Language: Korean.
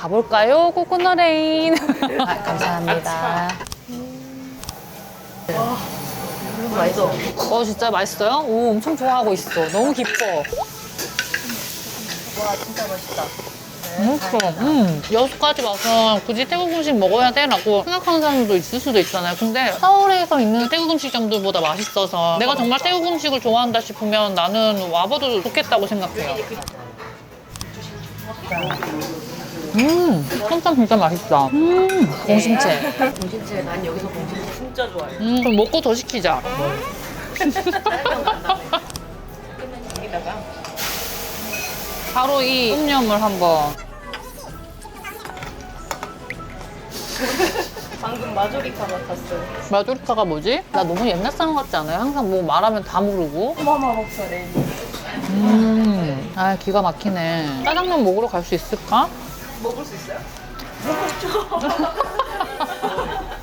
가볼까요? 코코넛레인. 아, 감사합니다. 맛있어. 진짜 맛있어요? 오, 엄청 좋아하고 있어. 너무 기뻐. 와, 진짜 맛있다. 맛있어. 여수까지 와서 굳이 태국 음식 먹어야 돼라고 생각하는 사람도 있을 수도 있잖아요. 근데 서울에서 있는 태국 음식점들보다 맛있어서 내가 정말 태국 음식을 좋아한다 싶으면 나는 와봐도 좋겠다고 생각해요. somtam 진짜 맛있다. 공심채. 공심채, 난 여기서 공심채 진짜 좋아해. 그럼 먹고 더 시키자. 여기다가 바로 이 똠얌을 한번. 방금 마조리카 같았어요. 마조리카가 뭐지? 나 너무 옛날 사람 같지 않아요? 항상 뭐 말하면 다 모르고. 어마마 목소리. 아, 기가 막히네. 짜장면 먹으러 갈 수 있을까? 먹을 수 있어요? 먹었죠.